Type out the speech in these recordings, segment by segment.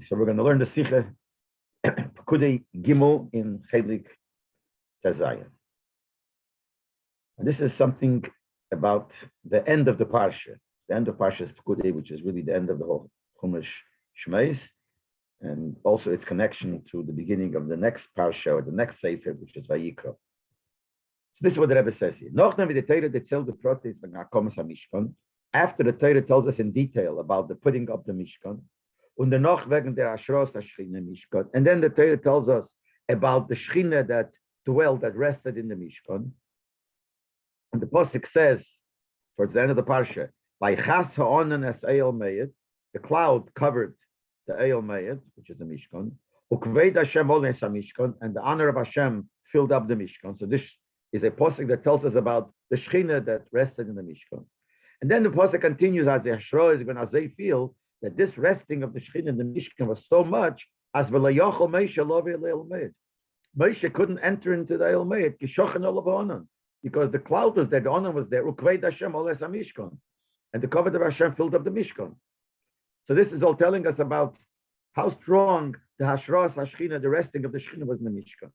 So we're going to learn the Sicha Pekudei Gimel in Chelik Tazayah. And this is something about the end of the Parsha. The end of Parsha is Pekudei, which is really the end of the whole Chumash Shmeis, and also its connection to the beginning of the next Parsha, or the next Sefer, which is Vayikra. So this is what the Rebbe says here. After the Torah tells us in detail about the putting up the Mishkan, and then the Torah tells us about the Shechina that dwelled, that rested in the Mishkan. And the Pasuk says, towards the end of the Parsha, by Chas ha'onan es Eil Meyed, the cloud covered the Eil Meyed, which is the Mishkan, Ukveid Hashem oles HaMishkan, and the honor of Hashem filled up the Mishkan. So this is a Pasuk that tells us about the Shechina that rested in the Mishkan. And then the Pasuk continues as the Hashra is going to say, feel that this resting of the Shechina in the Mishkan was so much as v'layachol Moshe lo v'el Meyed. Moshe couldn't enter into the Eil Meyed because the cloud was there, the honor was there. Ukveid Hashem oles HaMishkan, and the covenant of Hashem filled up the Mishkan. So this is all telling us about how strong the Hashras Hashchina, the resting of the Shechina, was in the Mishkan.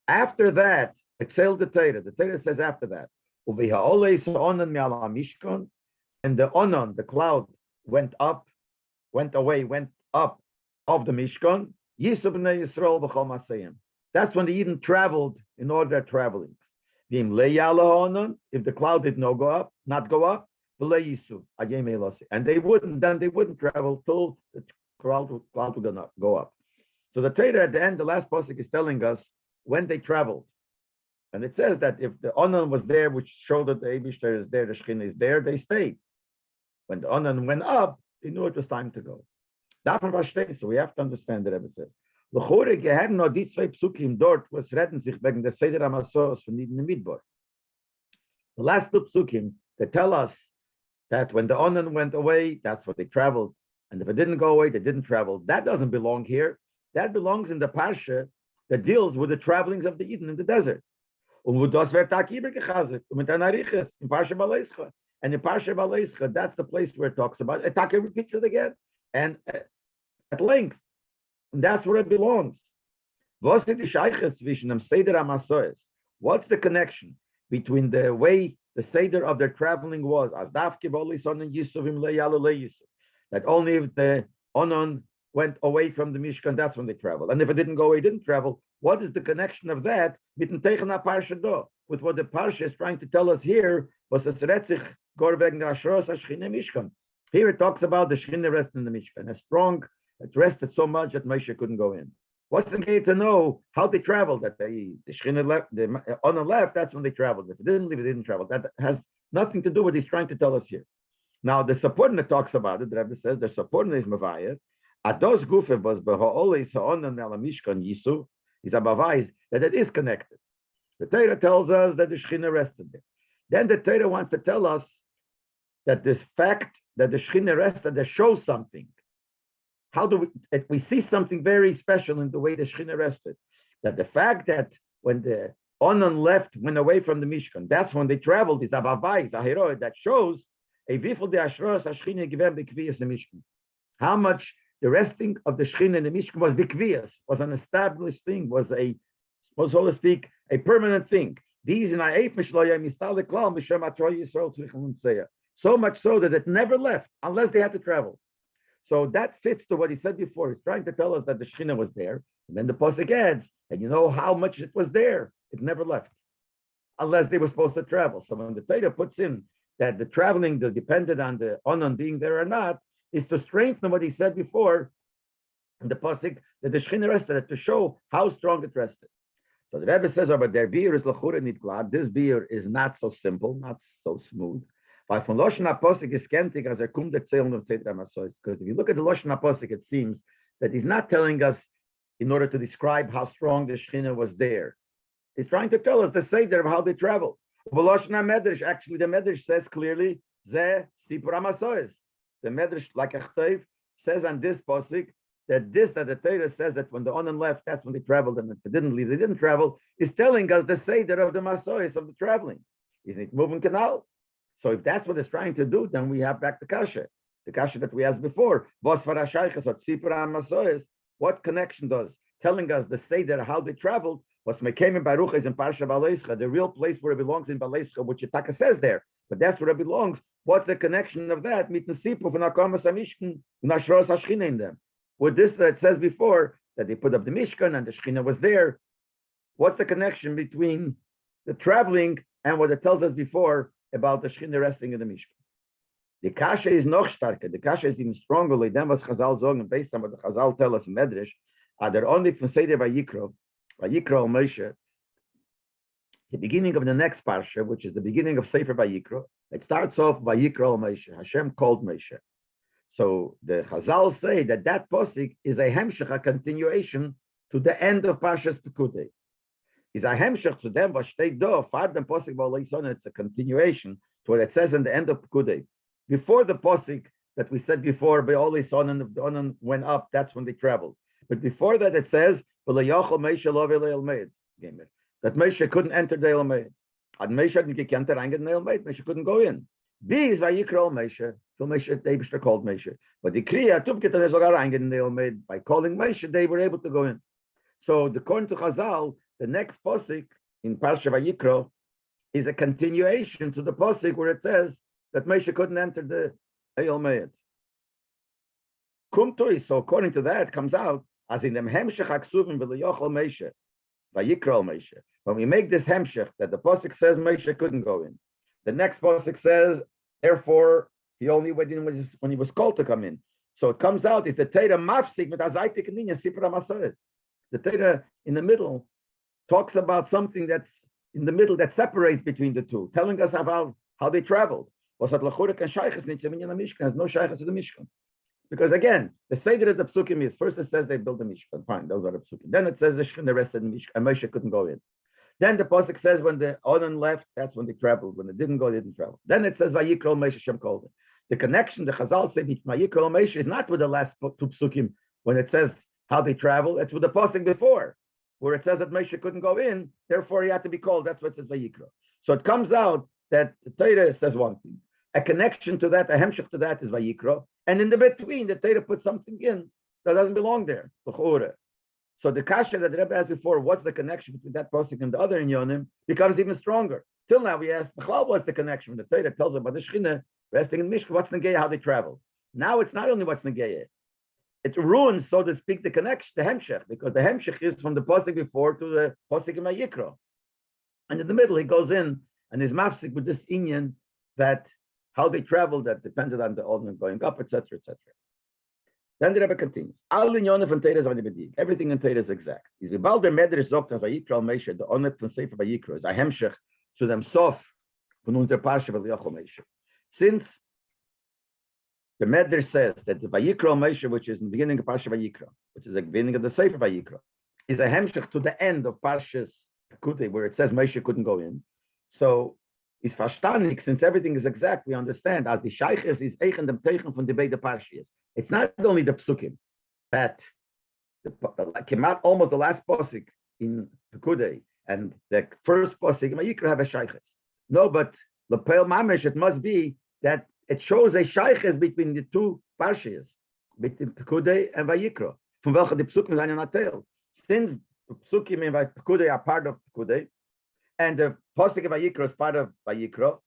After that, exhaled the Torah. The Torah says after that, Mishkan, and the onan, the cloud, went up of the Mishkan. That's when the Eden traveled in all their traveling. If the cloud did not go up, and they wouldn't travel till the cloud would not go up. So the Torah at the end, the last pasuk is telling us when they traveled. And it says that if the Onan was there, which showed that the Eibishter is there, the Shechina is there, they stayed. When the Onan went up, they knew it was time to go. So we have to understand the Rebbe says. The last two psukim that tell us that when the Onan went away, that's what they traveled. And if it didn't go away, they didn't travel. That doesn't belong here. That belongs in the Parsha that deals with the travelings of the Eden in the desert. And in Parsha Baleischa, that's the place where it talks about it. It repeats it again, and at length. And that's where it belongs. What's the connection between the way the Seder of their traveling was? That only if the Onan went away from the Mishkan, that's when they traveled. And if it didn't go away, didn't travel. What is the connection of that with what the Parsha is trying to tell us here? Here it talks about the Shechina resting in the Mishkan. It rested so much that Moshe couldn't go in. What's the need to know how they traveled? That the Shechina left, the Onan left, that's when they traveled. If it didn't leave, it didn't travel. That has nothing to do with what he's trying to tell us here. Now, the subordinate talks about it. The Rabbi says the subordinate is Mavayat. Ados Gufe was Beho'olis Ha'onan Ala Mishkan Yisu is a Mavayat that it is connected. The Torah tells us that the Shechina rested there. Then the Torah wants to tell us that this fact that the Shechina rested there shows something. How do we see something very special in the way the Shechina rested? That the fact that when the Onan went away from the Mishkan, that's when they traveled, is a Mavayat, a hero that shows how much the resting of the Shechina in the Mishkan was bikvias, was an established thing, was so to speak, a permanent thing. These in so much so that it never left unless they had to travel. So that fits to what he said before. He's trying to tell us that the Shechina was there, and then the pasuk adds, and you know how much it was there. It never left unless they were supposed to travel. So when the Torah puts in that the traveling that depended on the Onan being there or not, is to strengthen what he said before in the pasuk that the Shechina rested, to show how strong it rested. So the Rebbe says about their beer is lachura nitglad. This beer is not so simple, not so smooth. Because if you look at the Lashon HaPosuk, it seems that he's not telling us in order to describe how strong the Shechina was there. He's trying to tell us the Seder of how they traveled. Actually, the Medrash says clearly, the Medrash, like Achtev, says on this Posik, that the Torah says that when the Onan left, that's when they traveled, and if they didn't leave, they didn't travel, is telling us the Seder of the Masois, of the traveling. Isn't it moving canal? So if that's what it's trying to do, then we have back the Kasha. the kasha that we asked before, what connection does telling us the Seder how they traveled was Mekayim Baruch is in Parsha Baleischa, the real place where it belongs in Baleischa, which Taka says there, but that's where it belongs. What's the connection of that? Mit Nesipu von Akamas Hamishkan, Nashros Hashchina in them. With this that says before that they put up the Mishkan and the Shechina was there. What's the connection between the traveling and what it tells us before about the Shechina resting in the Mishkan? The kasha is noch starker. The kasha is even stronger. Like them was Chazal sagen, based on what the Chazal tell us in Medrash, they're only from Seder Vayikro Moshe. The beginning of the next parsha, which is the beginning of Sefer Vayikro, it starts off Vayikro Moshe. Hashem called Moshe. So the Chazal say that posik is a hemshech, a continuation to the end of Parshas Pekudei. Is a hemshech to them, what steht do, far dem posik v'oleison, it's a continuation to what it says in the end of Pekudei. Before the posik that we said before, v'oleison and the Onan went up, that's when they traveled. But before that it says, v'loyachol Moshe lo v'lo elmeid, that Moshe couldn't enter the elmeid. Ad Moshe hadn't gekannt reingehen in the elmeid, Moshe couldn't go in. These Vayikro Moshe, so Moshe, the Eibishter called Moshe. But the Kriya, Tuvketan sogar reingehen in the elmeid. By calling Moshe, they were able to go in. So according to Chazal, the next posik in Parsha Vayikro is a continuation to the posik where it says that Moshe couldn't enter the elmeid. Kumtui, so according to that, comes out as in them Hemshech Aksuvim v'Leyochol Moshe, Vayikro Moshe. When we make this Hemshech that the posik says Moshe couldn't go in, the next posik says, therefore, he only went in when he was called to come in. So it comes out, is the Torah mafsik with azaytik ninya sipra masoret. The Torah in the middle talks about something that's in the middle that separates between the two, telling us about how they traveled. Was hat lachurek and shaychus nitzim in the Mishkan, has no shaychus to the Mishkan. Because again, the Seder of the Psukim is, first it says they built the Mishkan, fine, those are the Psukim. Then it says the Shekhinah rested in the Mishkan, and Moshe couldn't go in. Then the pasuk says when the Onan left, that's when they traveled. When they didn't go, they didn't travel. Then it says Vayikro Moshe Hashem called it. The connection, the Chazal said Vayikro Moshe is not with the last two psukim when it says how they travel. It's with the pasuk before, where it says that Moshe couldn't go in, therefore he had to be called. That's what it says Vayikro. So it comes out that the Torah says one thing. A connection to that, a hemshech to that is Vayikro, and in the between, the Torah puts something in that doesn't belong there. So the kasha that the Rebbe asked before, what's the connection between that posik and the other inyonim, becomes even stronger. Till now we asked, what's the connection? The Torah tells us about the Shechina resting in Mishkan, what's Negeya, how they travel. Now it's not only what's Negeya, it ruins, so to speak, the connection, the hemshech, because the hemshech is from the posik before to the posik in Vayikro. And in the middle, he goes in and is mafsik with this inyan that how they traveled, that depended on the Onan going up, etc., etc. Then the Rebbe continues. Everything in Torah is exact. Is the Balder Medrash sagt on Vayikra Moshe, the Onet from Sefer Vayikra, is a hemshech to them sof von unser Parsha V'Leyochol Moshe. Since the Medrash says that the Vayikra Moshe, which is in the beginning of Parsha Vayikra, which is the beginning of the Sefer Vayikra, is a hemshech to the end of Parshas Pekudei, where it says Moshe couldn't go in. So it's verstandig, since everything is exact, we understand as the Shayches is eichen dem Teichen von the beide Parshas. It's not only the psukim that came out almost the last posik in Pekudei and the first posik in Vayikra have a shayches. No, but Lepel Mamish, it must be that it shows a shayches between the two parshas, between Pekudei and Vayikra, from welche the psukim zijn in Atel. Since the psukim in Pekudei are part of Pekudei, and the posik in Vayikra is part of Vayikra,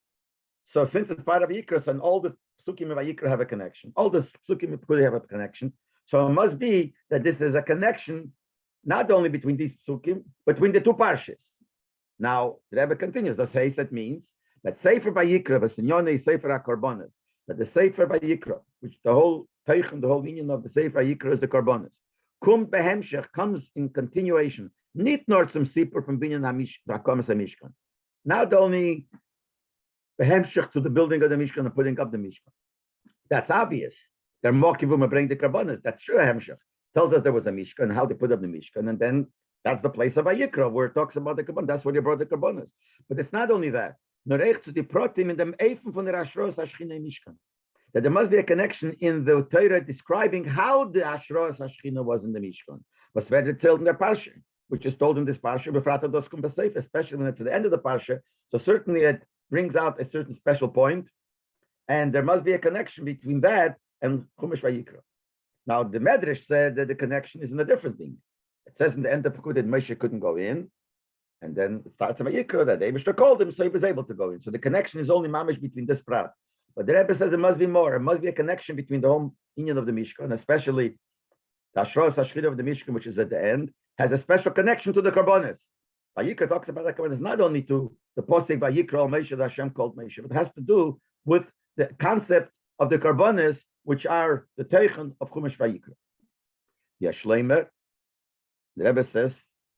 so since it's part of Vayikra, and all the Psukim and Vayikra have a connection. All the Psukim and Pekudei have a connection. So it must be that this is a connection not only between these Psukim, but between the two Parshas. Now, the Rebbe continues. The Sefer means that Sefer Vayikra, V'Sinyone Sefer HaKorbanos, that the Sefer Vayikra, which the whole Teichen, the whole meaning of the Sefer Vayikra is the Korbanos. Kum Behemshech comes in continuation. Nit nor zum Sipur from Binyan HaKomas HaMishkan. Not only the hemshech to the building of the Mishkan and putting up the Mishkan. That's obvious. They're more kivum bring the karbanas. That's true. Hemshech tells us there was a Mishkan and how they put up the Mishkan, and then that's the place of Vayikra where it talks about the karbanas. That's where they brought the karbanas. But it's not only that. Norech to the protim in the eifen from the Ashros Hashchina Mishkan. That there must be a connection in the Torah describing how the Ashros Hashchina was in the Mishkan. Was very told in the parsha, which is told in this parsha, befrata doskum b'seif, especially when it's at the end of the parsha. So certainly it brings out a certain special point, and there must be a connection between that and Chumash Vayikra. Now, the Medrash said that the connection is in a different thing. It says in the end of Pekudei that Moshe couldn't go in, and then it starts in Vayikra that Eibishter called him, so he was able to go in. So the connection is only mamish between this prat. But the Rebbe says there must be more. There must be a connection between the whole union of the Mishkan, especially the Ashros Hashchina of the Mishkan, which is at the end, has a special connection to the Karbonis. Vayikra talks about the Karbonis not only to the Posek Vayikra al Moshe that Hashem called Moshe, but it has to do with the concept of the Karbonis, which are the Teichen of Chumash Vayikra. Yashleimer, the Rebbe says,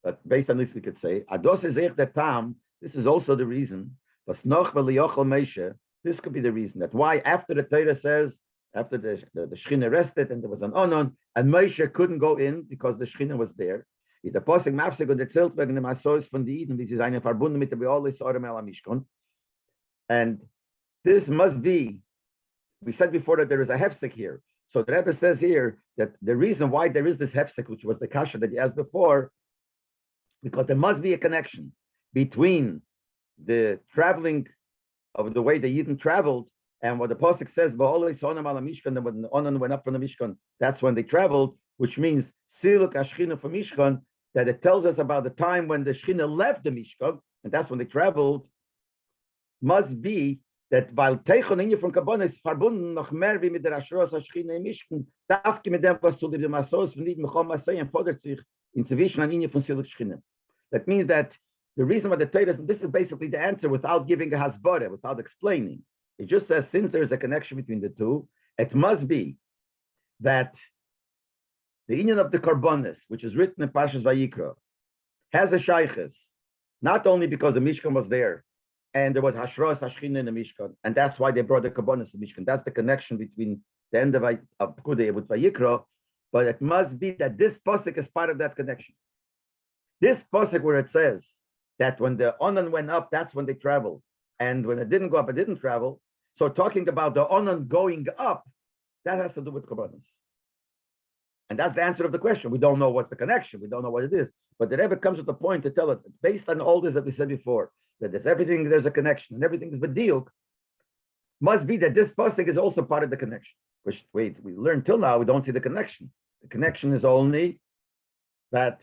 but based on this we could say, Ados is the Tam, this is also the reason, Vasnoch v'liyochel Moshe, this could be the reason that why after the Torah says, after the Shechina rested and there was an Onon, and Moshe couldn't go in because the Shechina was there, is the Posek Mafsek und erzählt wegen dem Asos von den Iden, wie sie seine verbunden mit der Beolis Orem el Mishkan. And this must be, we said before that there is a hefsek here. So the Rebbe says here that the reason why there is this hefsek, which was the kasha that he asked before, because there must be a connection between the traveling of the way the Yidden traveled and what the Pasuk says, Ba'olei Sonam ala Mishkan, and when the Onan went up from the Mishkan, that's when they traveled, which means Siluk Ashchina from Mishkan, that it tells us about the time when the Shechina left the Mishkan, and that's when they traveled, must be that weil Teichon in from Kabbalah ist verbunden noch mehr wie mit der Ashros Hashchina im Mishkan, darf ich mit dem, was zu dem Asos von Yidden Mechom Masei und fordert sich in zwischen an Inje von Siluk Shechina. That means that the reason why the Torah, this is basically the answer without giving a hasbara, without explaining. It just says, since there is a connection between the two, it must be that the union of the Karbonis, which is written in Parshas Vayikra, has a shaykhis, not only because the Mishkan was there, and there was Hashros Hashchina in the Mishkan, and that's why they brought the Karbonis to Mishkan. That's the connection between the end of Pekudei with Vayikra, but it must be that this Pasuk is part of that connection. This Pasuk where it says that when the Onan went up, that's when they traveled. And when it didn't go up, it didn't travel. So talking about the Onan going up, that has to do with Karbonis. And that's the answer of the question. We don't know what's the connection. We don't know what it is. But the Rebbe comes to the point to tell us, based on all this that we said before, that there's everything, there's a connection, and everything is b'diuk, must be that this pasuk is also part of the connection. Which, we learned till now, we don't see the connection. The connection is only that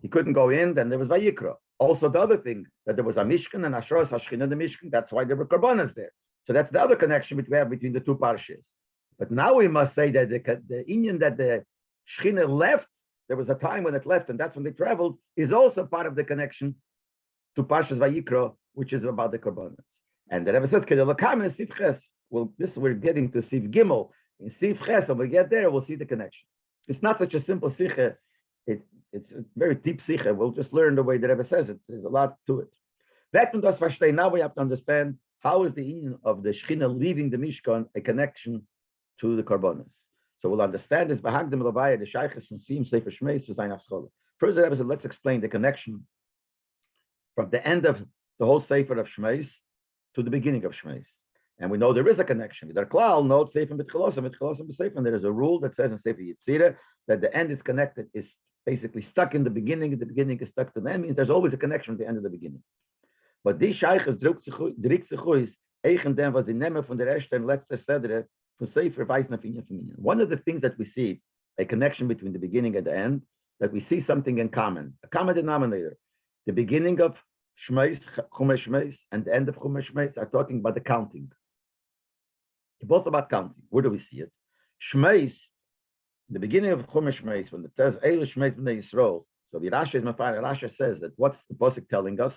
he couldn't go in, then there was Vayikra. Also, the other thing, that there was a Mishkan and Ashros Hashchina in the Mishkan, that's why there were Karbonas there. So that's the other connection which we have between the two parshas. But now we must say that the Indian that the Shechina left, there was a time when it left, and that's when they traveled, is also part of the connection to Parshas Vayikra, which is about the Karbonas. And the Rebbe says, Kedolakam and Siv Ches. Well, this we're getting to Siv Gimel. In Siv Ches, when we get there, we'll see the connection. It's not such a simple Sicha. It's a very deep Sicha. We'll just learn the way the Rebbe says it. There's a lot to it. Now we have to understand how is the union of the Shechina leaving the Mishkan a connection to the Karbonas. So we'll understand this. Bahagdim Lavaya, the Shaykhs from Sim Sefer Shmeis to Zayin Aschol. First, the Rebbe said, let's explain the connection from the end of the whole Sefer of Shmeis to the beginning of Shmeis. And we know there is a connection. The Klal notes Sefer Mitchalosam B'Sefer, and there is a rule that says in Sefer Yitzira that the end is connected, is basically stuck in the beginning, and the beginning is stuck to the end. Means there's always a connection at the end of the beginning. But die Shaykhs drückt sich aus, eigen dem, was die Nehmer von der ersten und letzten Sedre von Sefer weisen auf Inyan von Inyan. One of the things that we see, a connection between the beginning and the end, that we see something in common, a common denominator. The beginning of Shmeis, Chumash Shmeis, and the end of Chumash Shmeis are talking about the counting. They're both about counting. Where do we see it? Shmeis, the beginning of Chumash Shmeis, when it says Eilish Shmeis B'nei Yisrael, so the Rashi is Mafar, Rashi says that what's the Pasuk telling us?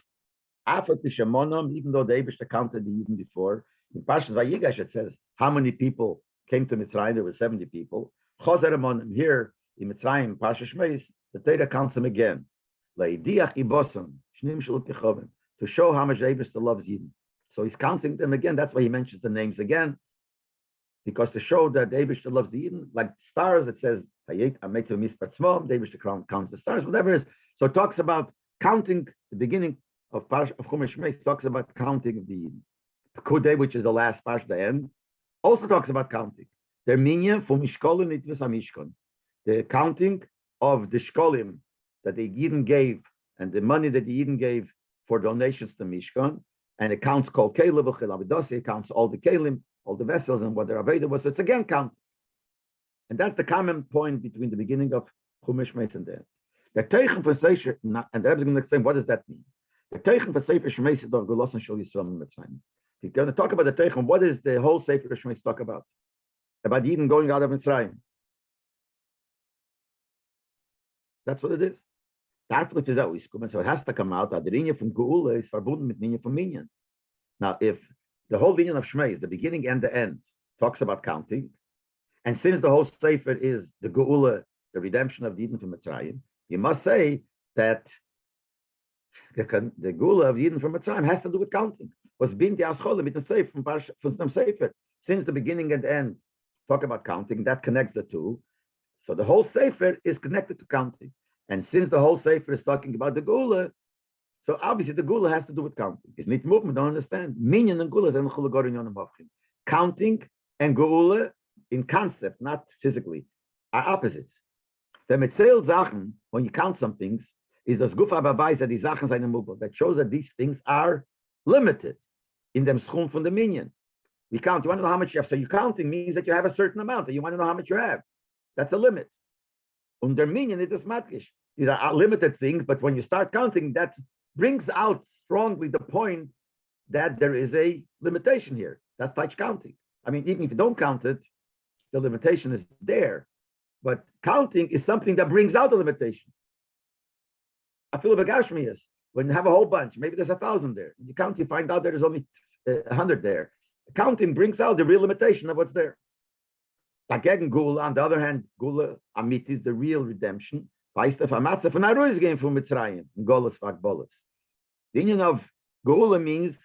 After Tishamonam, even though the Eibishter counted the even before, in Parshas Vayigash it says how many people came to Mitzrayim. There were 70 people. Chozer Amonim here in Mitzrayim, Parshas Shmeis, the Torah counts them again. Leidiach ibosam shnim shel tichoven, to show how much the Eibishter loves Yidden. So he's counting them again. That's why he mentions the names again, because to show that the Eibishter loves the Yidden, like stars. It says the Eibishter counts the stars, whatever it is. So it talks about counting the beginning of Chumash Shmeis, talks about counting the Pekudei, which is the last parsha, the end, also talks about counting. The minyan from Mishkolim Nitvus HaMishkan, the counting of the Shkolim that the Yidden gave, and the money that the Yidden gave for donations to Mishkan, and it counts Kol Kelim V'Chil Avidosi, it counts all the Kelim, all the vessels, and what their Aveda was. So it's again count. And that's the common point between the beginning of Chumash Shmeis and the end. The Teichen for Sefer, and the Rebbe is going to explain what does that mean. The Teichen for Sefer Shmeis is of Gelossen Shel Yisrael Mitzrayim. He's going to talk about the Teichen. What is the whole Sefer Shmeis talk about? About Yidden going out of Mitzrayim. That's what it is. Darflich is always coming, so it has to come out that the lineage from Geula is verbunden mit lineage from Minyan. Now, if the whole lineage of Shmeis, the beginning and the end, talks about counting, and since the whole Sefer is the Geula, the redemption of the Yidden from Mitzrayim, you must say that the Geula of Yidden from Mitzrayim has to do with counting. Was bin die Aschole mit dem Sefer from the Sefer. Since the beginning and end talk about counting, that connects the two. So the whole Sefer is connected to counting. And since the whole Sefer is talking about the Geula, so obviously the Geula has to do with counting. It's not movement, don't understand. Minyan and Geula are counting and Geula in concept, not physically, are opposites. The Metzel Sachen, when you count some things, is das Gufa Beweis that die Sachen seine Mubel. That shows that these things are limited in them schum from the Minyan. You count, you want to know how much you have. So you counting means that you have a certain amount, and you want to know how much you have. That's a limit. Under Minyan, it is matkish. These are limited things, but when you start counting, that brings out strongly the point that there is a limitation here. That's touch counting. I mean, even if you don't count it, the limitation is there. But counting is something that brings out the limitation. I feel begashmi is when you have a whole bunch, maybe there's 1,000 there. You count, you find out there's only 100 there. Counting brings out the real limitation of what's there. Dagegen Gula, on the other hand, Gula Amit is the real redemption. Weißt du, Famatze von Aruis gehen von Mitzrayim, Golas Vakbolas. The union of Gula means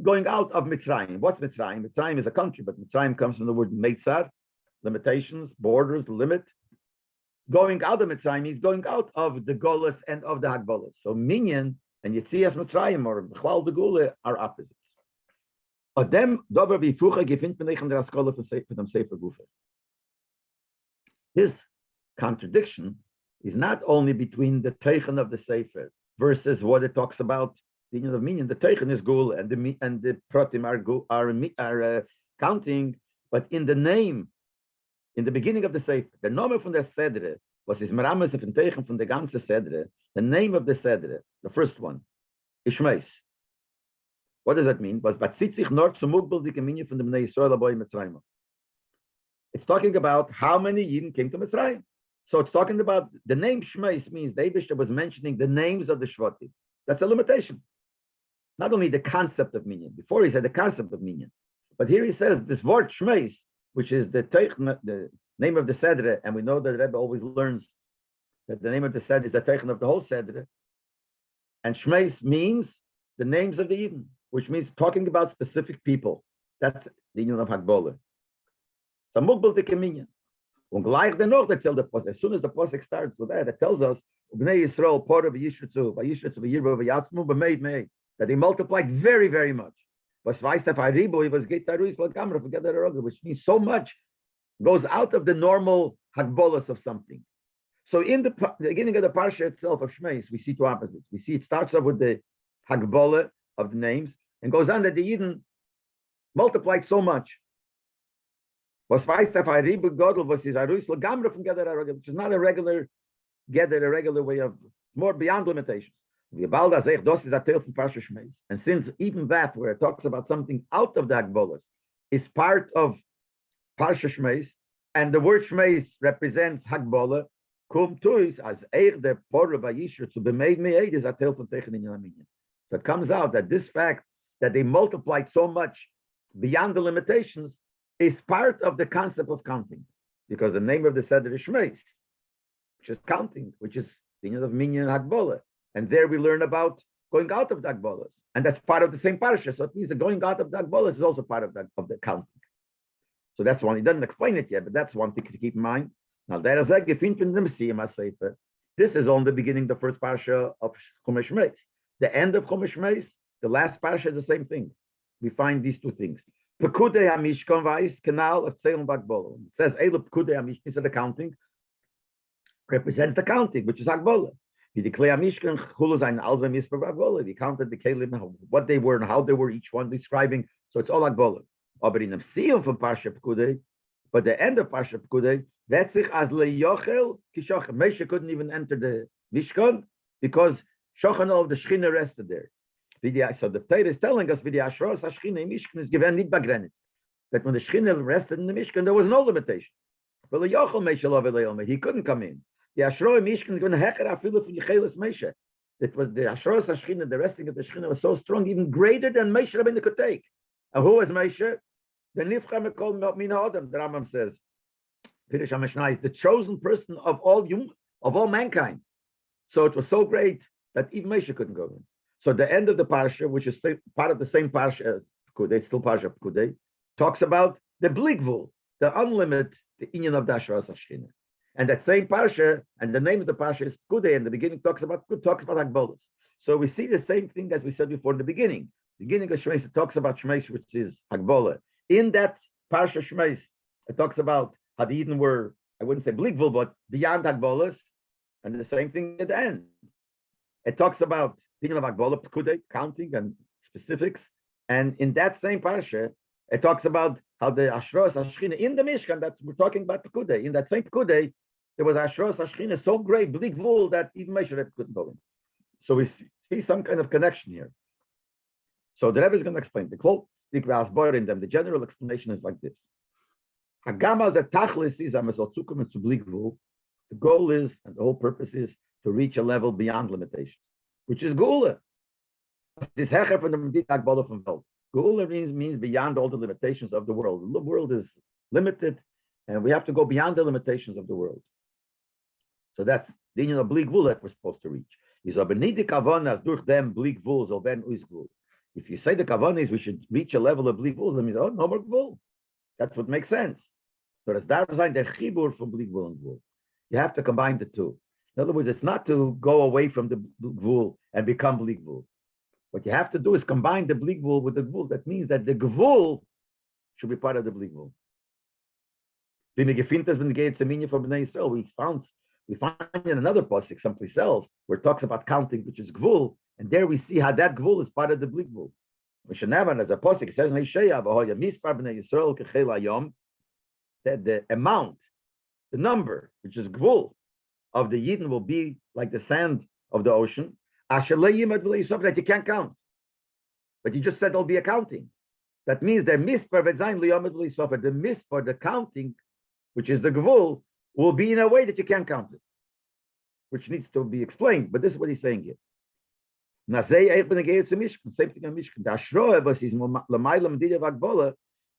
going out of Mitzrayim. What's Mitzrayim? Mitzrayim is a country, but Mitzrayim comes from the word Meitzar, limitations, borders, limit. Going out of Mitzrayim means going out of the Golas and of the Hagbolas. So Minyan and Yitzias Mitzrayim or B'chwal the Gula are opposites. Odem dober wie Fuche gefindt man in der Askole von dem Sefer Gufe. This contradiction is not only between the Teichen of the Sefer versus what it talks about the union of Minyan. The Teichen is Gul and the Pratim are counting, but in the name, in the beginning of the Sefer, the name from the Sedre was his Merames von Teichen from the ganze Sedre. The name of the Sedre, the first one, is Shmeis. What does that mean? Was batzit sich nur zum Mugbeldige Minyan von dem Bnei Yisrael aboy Mitzrayim. It's talking about how many Yidden came to Mitzrayim. So it's talking about the name Shmeis means the Eibishter was mentioning the names of the Shvatim. That's a limitation. Not only the concept of Minyan. Before he said the concept of Minyan. But here he says this word Shmeis, which is the name of the Sedre, and we know that Rebbe always learns that the name of the Sedre is the Teichen of the whole Sedre. And Shmeis means the names of the Yidden, which means talking about specific people. That's the union of Hagbola. So Mugbel Dike Minyan. Und gleich dennoch erzählt der Posek. As soon as the Posek starts with that, it tells us Bnei Yisrael Pora v'Yishritzu v'Yirba v'Yatzmu b'Meid Meid, that they multiplied very, very much. Was weiß der Ribo, was geht da ruhig Lagamra, forget that, which means so much goes out of the normal Hagbolas of something. So in the beginning of the Parsha itself of Shmeis, we see two opposites. We see it starts off with the Hagbola of the names and goes on that the Yidden multiplied so much. Was weiß der Ribo Godel, was is Aruis Lagamra from Gedder, which is not a regular way of, more beyond limitations. And since even that, where it talks about something out of the Hagbolas, is part of Parsha Shmeis, and the word Shmeis represents Hagbola, kum tuis as the Porah v'Yishur to be made me is a tel from Teichen in Yaminyan. So it comes out that this fact that they multiplied so much beyond the limitations is part of the concept of counting, because the name of the Seder is Shmeis, which is counting, which is the union of Minyan and Hagbola. And there we learn about going out of the Hagbolas. And that's part of the same parsha. So it means that going out of the Hagbolas is also part of the counting. So that's one. He doesn't explain it yet, but that's one thing to keep in mind. Now, this is only the beginning, the first parsha of Chumash Shmeis. The end of Chumash Shmeis, the last parsha is the same thing. We find these two things. Pekudei HaMishkan Vais, Canal of Tzeilum Hagbola. It says, Pekudei HaMishkan, instead of counting, represents the counting, which is Hagbola. He declared Mishkan Chulu Zayin Alzvei Misper Hagbola. He counted the Kelim, what they were and how they were, each one describing. So it's all Hagbola. Aber in the seal from Parsha Pekudei, but the end of Parsha Pekudei, Vetzich as leyochel kishochem. Moshe couldn't even enter the Mishkan because Shochan of the Shechina rested there. So the Torah is telling us the Ashros Hashchina in Mishkan is given nicht begrenzt. That when the Shechina rested in the Mishkan, there was no limitation. But leyochel Moshe lo he couldn't come in. The Ashro Mishkan is going to hecher afilu from Yechelis Moshe. It was the Ashros Hashchina, the resting of the Shechina was so strong, even greater than Moshe Rabbeinu could take. And who was Moshe? The Nifcha Mekol Min Adam, the Rambam says. Pirush HaMishnah is the chosen person of all mankind. So it was so great that even Moshe couldn't go in. So the end of the parsha, which is part of the same parsha as Pekudei, still parsha Pekudei, talks about the bligvul, the unlimited, the inyan of the Ashras Hashchina. And that same parsha, and the name of the parsha is Pekudei, and the beginning talks about Hagbolos. So we see the same thing as we said before in the beginning. The beginning of Shmeis, it talks about Shmeis, which is Hagbola. In that parsha Shmeis, it talks about how the Eden were, I wouldn't say bligvul, but beyond Hagbolos, and the same thing at the end. It talks about thinking of Hagbola, Pekudei, counting and specifics. And in that same parsha, it talks about how the Ashros Hashchina in the Mishkan, that we're talking about Pekudei. In that same Pekudei, there was Ashros Hashchina so great, bligvul, that even Moshe couldn't go in. So we see some kind of connection here. So the Rebbe is going to explain. The quote, the general explanation is like this. The goal is, and the whole purpose is, to reach a level beyond limitations, which is Geula. This hecher from the Medit Hagbola from Welt. Geula means beyond all the limitations of the world. The world is limited, and we have to go beyond the limitations of the world. So that's the union of Bligvul that we're supposed to reach. If you say the kavanah is we should reach a level of Bligvul, that means, oh, no more Gvul. That's what makes sense. So that's the chibur from Bligvul and Gvul. You have to combine the two. In other words, it's not to go away from the Gvul and become Bligvul. What you have to do is combine the Bligvul with the Gvul. That means that the Gvul should be part of the Bligvul. We find in another pasuk someplace else where it talks about counting, which is Gvul, and there we see how that Gvul is part of the Bligvul. As a pasuk it says that the amount, the number, which is Gvul, of the Yidden will be like the sand of the ocean, that you can't count. But you just said there'll be a counting. That means the mispar, the mispar, the counting, which is the Gvul, will be in a way that you can't count it, which needs to be explained. But this is what he's saying here. Same thing on Mishkan.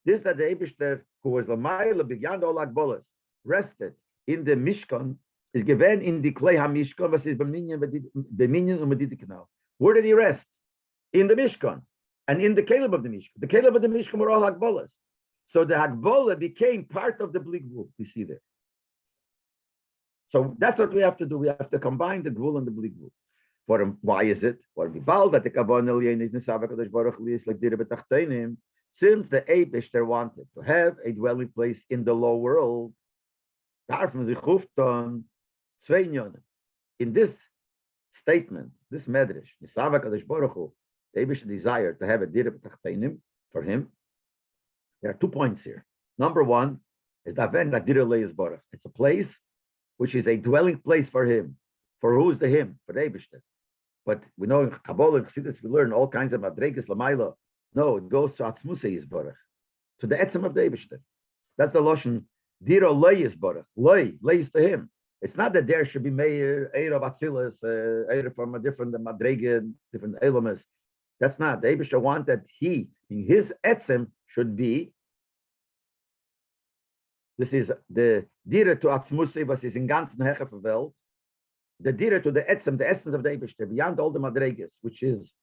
This that the Eibishter, who was Lamayla beyond all Agbolas, rested in the Mishkan, is given in the Klei HaMishkan, was is Beminyan Umedidikanal. Where did he rest? In the Mishkan, and in the Caleb of the Mishkan. The Caleb of the Mishkan were all Agbolas. So the Hagbola became part of the Bligvul, we see there. So that's what we have to do. We have to combine the Gvul and the Bligvul. For him, why is it? For that the since the Eibishter wanted to have a dwelling place in the low world, in this statement, this medrash, the Eibishter desired to have a dir b'tachtenim for him. There are 2 points here. Number one is that it's a place which is a dwelling place for him. For who's the him? For the Eibishter. But we know in Kabbalah and Chassidus we learn all kinds of madregas lamayla. No, it goes to Atzmusei Yisborach, to the etzem of the Eibishter. That's the lashon diro loy Yisborach. Loy is to him. It's not that there should be meir of Atzilus, eir from a different madrega, different elamas. That's not. The Eibishter want that he, in his etzem, should be. This is the dira to Atzmusei, was is in ganzen Hecher of Welt. The dira to the etzem, the essence of the Eibishter, beyond all the madregas, which is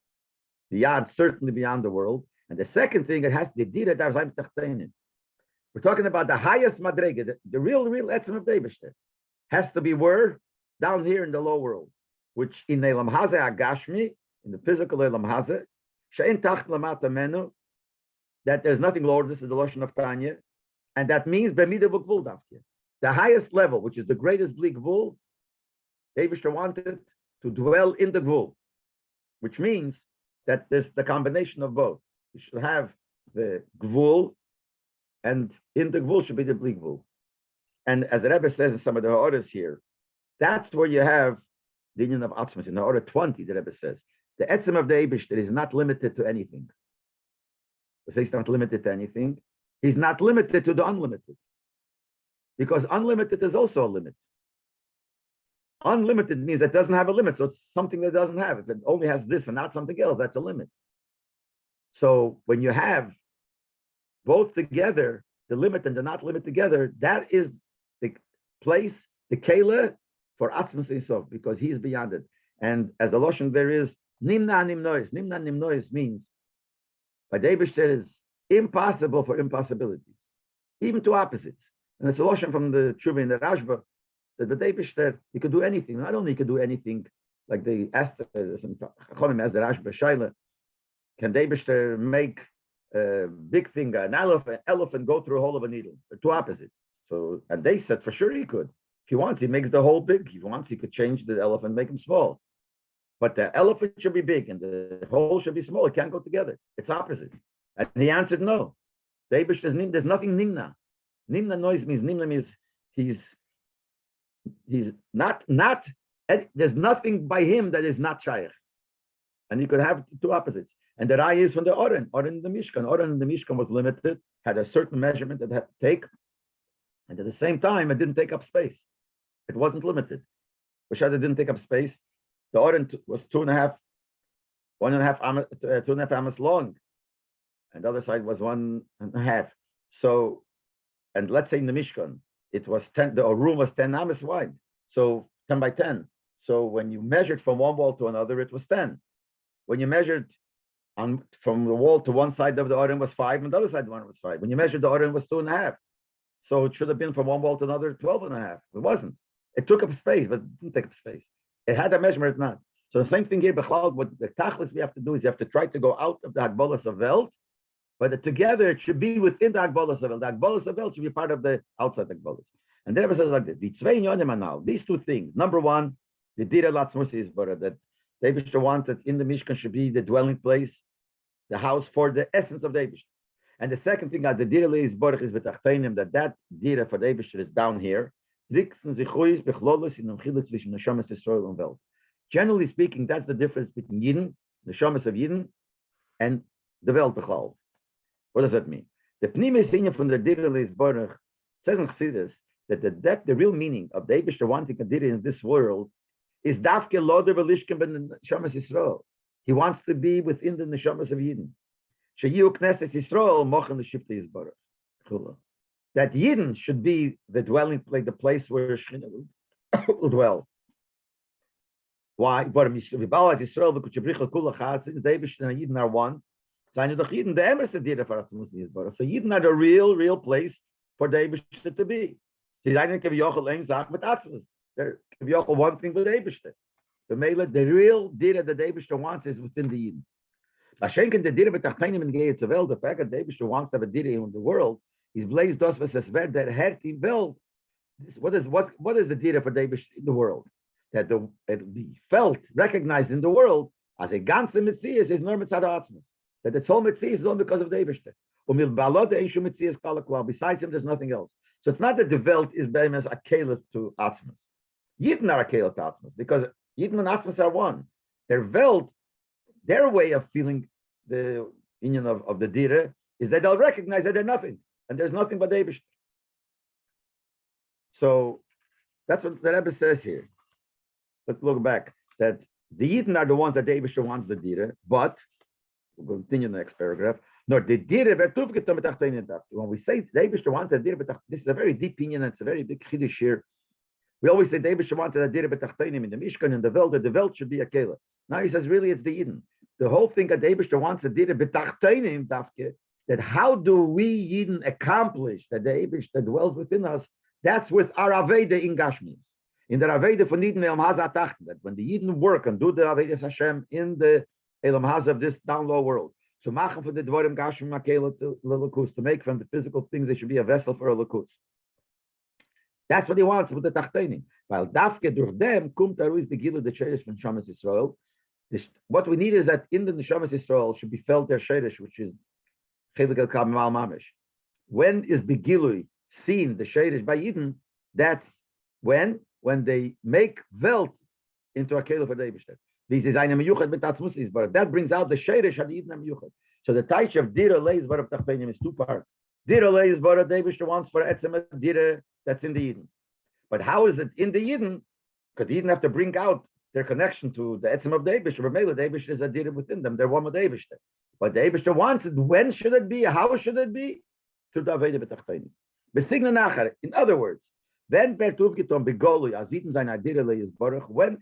beyond, certainly beyond the world. And the second thing, it has the dira darzaim tachtenim. We're talking about the highest madrega, the real etzem of the Eibishter, has to be where? Down here in the low world, which in Elam Hazeh Agashmi, in the physical Elam Hazeh, she'en tacht lamata menu, that there's nothing lower. This is the lashon of Tanya, and that means b'midah v'gvul davke, the highest level, which is the greatest bli gvul. The Eibishter wanted to dwell in the gvul, which means that there's the combination of both. You should have the gvul, and in the gvul should be the bli gvul. And as the Rebbe says in some of the orders here, that's where you have the union of Atzmas. In the order 20, the Rebbe says, the etzem of the Eibishter is not limited to anything. He's not limited to anything. He's not limited to the unlimited. Because unlimited is also a limit. Unlimited means it doesn't have a limit. So it's something that doesn't have. If it only has this and not something else, that's a limit. So when you have both together, the limit and the not limit together, that is the place, the kela for Atzmas Yisov, because he is beyond it. And as the Lashon there is, Nimna Nimnois. Nimna Nimnois means, by the Eibishter is impossible for impossibilities, even to opposites. And it's a Lashon from the Tshuva in the Rashba, that the Eibishter, he could do anything. Not only he could do anything, like they asked, some Chachonim as the Rashba Shaila, can the Eibishter make a big finger, an elephant go through a hole of a needle? They're two opposites. So, and they said for sure he could. If he wants, he makes the hole big. If he wants, he could change the elephant, make him small. But the elephant should be big and the hole should be small. It can't go together. It's opposite. And he answered no. The Eibishter, there's nothing nimna. Nimna noise means he's not, there's nothing by him that is not shaykh. And you could have two opposites. And the Rai is from the Oren in the Mishkan. Oren in the Mishkan was limited, had a certain measurement that it had to take. And at the same time, it didn't take up space. It wasn't limited. B'shad, it didn't take up space. The Oren was 2.5 amas long. And the other side was 1.5. So, and let's say in the Mishkan, it was 10, the room was 10 amas wide. So 10 by 10. So when you measured from one wall to another, it was 10. When you measured from the wall to one side of the Oren was 5, and the other side of the Oren was 5. When you measured the Oren was 2.5. So it should have been from one wall to another 12.5. It wasn't. It took up space, but it didn't take up space. It had a measurement, not. So the same thing here, Bechlal, what the tachlis we have to do is you have to try to go out of the Agbolas of Welt, but together it should be within the Agbolas of Welt. The Agbolas of Welt should be part of the outside Agbolas. And then it says like this, these two things. Number one, the Dira Latzmus is that the Eibishter wanted in the Mishkan should be the dwelling place, the house for the essence of the Eibishter. And the second thing, the Dira is Borach is Betachtenim, that Dira for the Eibishter is down here. Generally speaking, that's the difference between Yidden, the Shamas of Yidden, and the Welt Bechal. What does that mean? The Pnimis Inyan from the Dira is Borach says in Chassidus that the real meaning of the Eibishter wanting a Dira in this world is Dafke Loder Belishkem ben Shamas Yisrael. He wants to be within the Neshamas of Yidden. Sheyu Knesset Yisrael mochen l'shifte Yisbarach. That Yidden should be the dwelling place, the place where Shechina will dwell. Why? Since the Eibishter and Yidden are one, so Yidden are the real place for the Eibishter to be. They're one thing with the Eibishter. The real Dira that the Eibishter wants is within the Yidden. The fact that the Eibishter wants to have a Dira in the world is blazed dos v'sesver that herti welt. What is the Dira for the Eibishter in the world? That it be felt, recognized in the world as a ganze Metzias is nur mitzad ha'atzmus. That its whole Metzias is only because of the Eibishter. Besides him, there's nothing else. So it's not that the Welt is be'emes a kelet to Atzmus. Yidden are a kelet to Atzmus because Yidden and Atzmus are one. Their Welt, their way of feeling the union of the Dira is that they'll recognize that they're nothing and there's nothing but the Eibishter. So that's what the Rebbe says here. Let's look back that the Yidden are the ones that the Eibishter wants the Dira, but we'll continue in the next paragraph. No, the Dira, when we say the Eibishter wants the Dira, this is a very deep opinion and it's a very big chiddush here. We always say the Eibishter wanted a Dira b'tachtenim in the Mishkan and the Welt should be a Kela. Now he says really it's the Yidden. The whole thing that the Eibishter wants a Dira b'tachtenim, that how do we Yidden accomplish that the Eibishter dwells within us? That's with our Aveda in Gashmis. In the Aveda for Yidden Elam Haza Tachten, that when the Yidden work and do the Aveda Hashem in the Elam Haza of this down low world, so machen for the Dvorim Gashim Makela to Lakus, to make from the physical things they should be a vessel for a Lakus. That's what he wants with the Tachtenim. While Dafke durch them kumt aruis begilu the Sheresh from Shamas Yisrael. What we need is that in the Neshamas Yisrael should be felt their Sheresh, which is Chelik El Kamal Mamish. When is Begilui seen the Sheresh by Yidden? That's when they make Welt into a Kele for the Eibishter. This is eine Meyuchet mit Atzmus is, but that brings out the Sheirish had Yidin Meyuchet. So the Taich of Dira Leis Barav Tachpenim is two parts. Dira Leis Barav the Eibishter wants for Etzem Dira that's in the Yidin. But how is it in the Yidin? Because the Yidin have to bring out their connection to the Etzem of the Eibishter. Remember, the Eibishter is a Dira within them. They're one with the Eibishter. But the Eibishter wants it. When should it be? How should it be? To the Aveda B'Tachpenim. B'Signa Nachar. In other words, when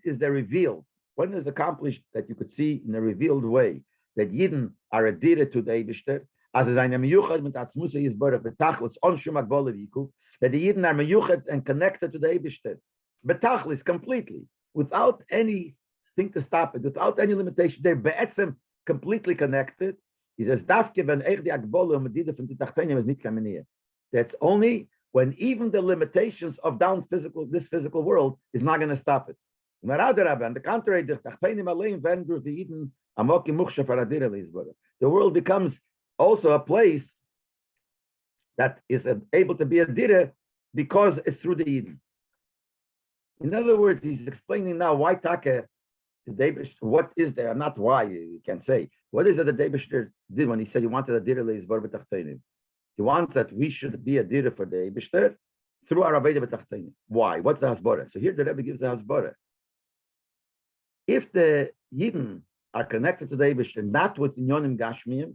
is there revealed? When is accomplished that you could see in a revealed way that Yidden are a dire to the Eibishter, as is eine Meyuchet mit Atzmusa Yisborach betachlis on Shumak Bolevikuv, that the Yidden are Meyuchet and connected to the Eibishter, betachlis completely, without anything to stop it, without any limitation. They're be'etzem completely connected. He says, Dafke ben Eich di Agbole Medida from Titachtenim is nit kameniya. That's only when even the limitations of this physical world is not going to stop it. On the contrary, the world becomes also a place that is able to be a dire because it's through the Eden. In other words, he's explaining now why Take, what is there, not why, you can say. What is it that Eibishter did when he said he wanted a dire leizbar b'tachtenim? He wants that we should be a dire for the Eibishter through our Aveda b'tachtenim. Why? What's the hasbara? So here the Rebbe gives the hasbara. If the Yidden are connected to the Eibishter not with Inyonim Gashmiyim,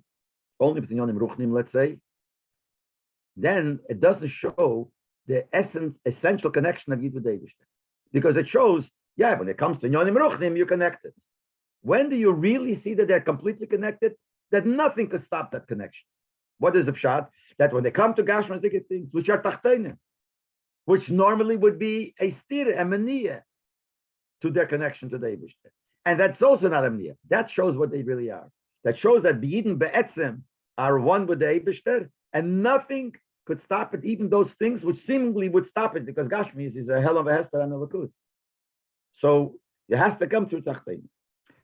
only with Inyonim Ruchnim, let's say, then it doesn't show the essential connection of Yid with the Eibishter. Because it shows, yeah, when it comes to Inyonim Ruchnim, you're connected. When do you really see that they're completely connected? That nothing can stop that connection. What is the pshat? That when they come to Gashmic things, which are Tachtenim, which normally would be a stir, a maniyah, to their connection to the Eibishter. And that's also not amniyah. That shows what they really are. That shows that B'Yidin Be'etzem are one with the Eibishter, and nothing could stop it, even those things which seemingly would stop it, because Gashmis is a hell of a hester and a lakus. So it has to come through Tachtein.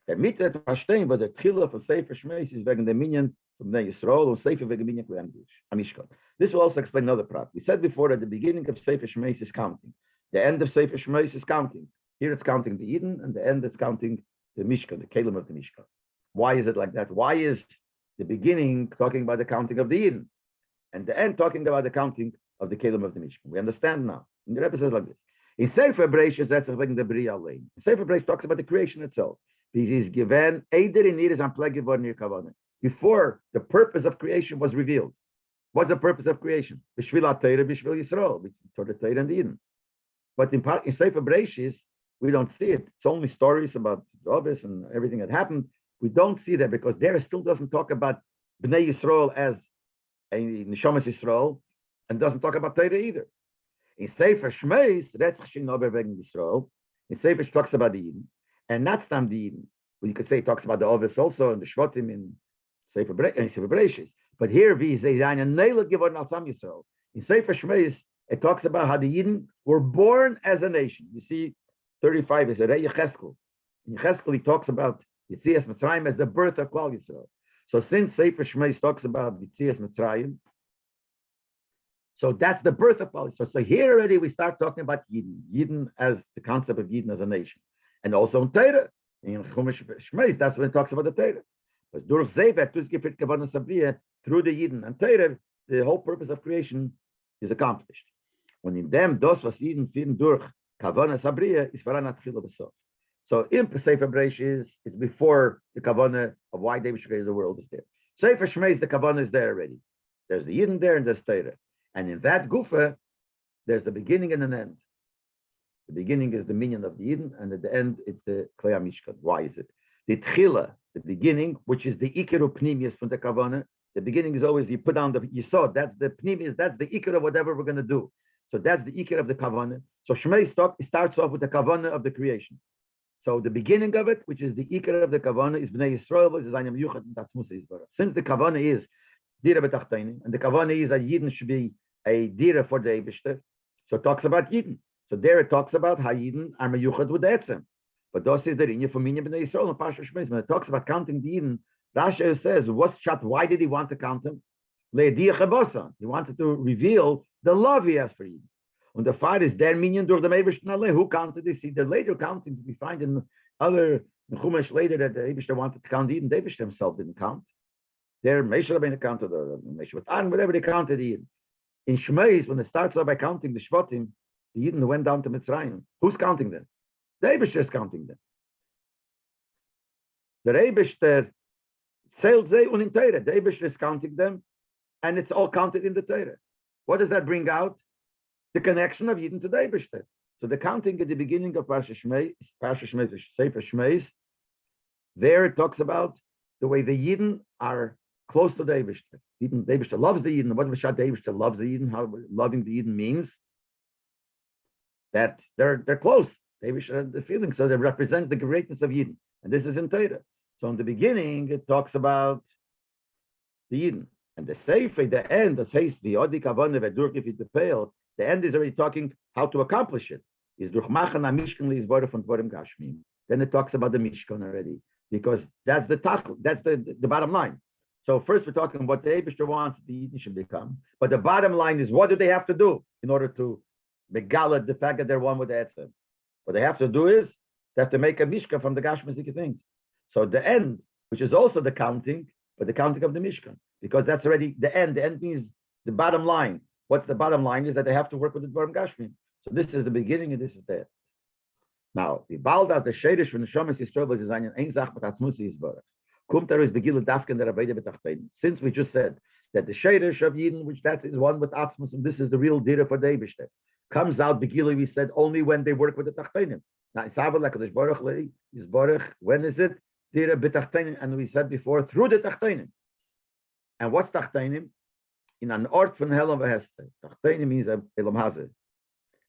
Der Mitzvah to verstehen, but the Tchila for Sefer Shmeis is wegen der Minyan from Bnei Yisrael, and Sefer wegen Minyan Kli Amishkot. This will also explain another part. We said before that the beginning of Sefer Shmeis is counting. The end of Sefer Shmeis is counting. Here it's counting the Eden, and the end it's counting the Mishkan, the Kelim of the Mishkan. Why is it like that? Why is the beginning talking about the counting of the Eden, and the end talking about the counting of the Kelim of the Mishkan? We understand now. And the Rebbe says like this. In Sefer Bereishis, that's wegen the Bria Lane. Sefer Bereishis talks about the creation itself. This is given, Eider in Iris and Plague Near Kavanah. Before the purpose of creation was revealed. What's the purpose of creation? B'shvil HaTorah, B'shvil Yisrael, for the Torah and the Eden. But in Sefer Bereishis, we don't see it. It's only stories about Jovis and everything that happened. We don't see that because there it still doesn't talk about Bnei Yisrael as a Neshamas Yisrael, and doesn't talk about Torah either. In Sefer Shmeis, Yisrael. In Sefer it talks about the Eden, and not Stam the Eden. Well, you could say it talks about the Ovis also and the Shvatim in Sefer Bereishis. But here we say Yisrael. In Sefer Shmeis, it talks about how the Eden were born as a nation. You see. 35 is a Rei Yecheskel. In Yecheskel, he talks about Yitzias Mitzrayim as the birth of Klal Yisrael. So since Sefer Shmeis talks about Yitzias Mitzrayim, so that's the birth of Klal Yisrael. So here already we start talking about Yidden. Yidden as the concept of Yidden as a nation. And also in Torah. In Chumash Shmeis, that's when it talks about the Torah. But durch Zevet, through the Yidden and Torah, the whole purpose of creation is accomplished. When in them, das was Yidden finden durch Kavana Sabriya is Varanat Chila B'Sof. So in Sefer Bereishis is before the Kavana of why David created the world is there. Sefer Shmeis, the Kavana is there already. There's the Yidden there and there's Torah. And in that Gufa, there's the beginning and an end. The beginning is the minion of the Yidden, and at the end it's the Klei HaMishkan. Why is it? The Tchila, the beginning, which is the Ikeru Pnimius from the Kavana. The beginning is always you put down the Yisod. That's the Pnimius. That's the Ikeru of whatever we're going to do. So that's the Iker of the Kavanah. So Shmei starts off with the Kavanah of the creation. So the beginning of it, which is the Iker of the Kavanah, is Bnei Yisrael, is Zaynam Yuchat, and that's Musa Yisbarach. Since the Kavanah is Dira B'Tachtenim, and the Kavanah is that Yidden should be a Dira for the Eibishter, so it talks about Yidden. So there it talks about how Yidden are Meyuchat with the Etzem. But this is the Rinya for Minya Bnei Yisrael and Pasha Shmei. When it talks about counting the Yidden, Rashi says, what's Shat? Why did he want to count them? He wanted to reveal the love he has for Yidden. And the fire is their minion durch the Eibishter allein. Who counted this? See, the later countings we find in other Chumash later that the Eibishter wanted to count Eden. The Eibishter himself didn't count. Their Moshe Rabbeinu counted, or Moshe Rabbeinu, whatever they counted Eden. In Shmeis, when it starts off by counting the Shvatim, the Eden went down to Mitzrayim. Who's counting them? The Eibishter is counting them. The Eibishter sailed they un in Torah. The Eibishter is counting them, and it's all counted in the Torah. What does that bring out? The connection of Eden to the Eibishter. So the counting at the beginning of Parsha Shmeis, Sefer Shmeis, there it talks about the way the Eden are close to the Eibishter. The Eibishter loves the Eden. What the Eibishter loves the Eden? How loving the Eden means that they're close. The Eibishter has the feeling, so they represent the greatness of Eden, and this is in Torah. So in the beginning, it talks about the Eden. And the Sefer, the end, the says the Odi Kavane Vedurkif the Pale, the end is already talking how to accomplish it. Is durch Machen am Mishkan is Borah von Dvorim Gashmim. Then it talks about the Mishkan already, because that's the tachlis, that's the bottom line. So first we're talking what the Eibishter wants the Eden should become, but the bottom line is what do they have to do in order to megala the fact that they're one with the Etzem? What they have to do is they have to make a Mishkan from the Gashmizik things. So the end, which is also the counting, but the counting of the Mishkan, because that's already the end. The end means the bottom line. What's the bottom line is that they have to work with the Dvarim Gashmim. So this is the beginning and this is the end. Now, the Baldas, the Shadish from the Shomas Yisrael was designed in Einzach, but Atzmusi Yisbarach. Kumtar is Begilu Daskan der Rabbi Betachtein. Since we just said that the Shadish of Yidden, which that is one with Atzmus, and this is the real Dira for the Eibishter, comes out Begilu, we said, only when they work with the Tachteinim. Now, Isav Baruch Yisbarach, when is it? Dira Betachtein, and we said before, through the Tachteinim. And what's Tachteinim? In an ort von Hell of a Hester. Tachteinim means Elam Hazeh.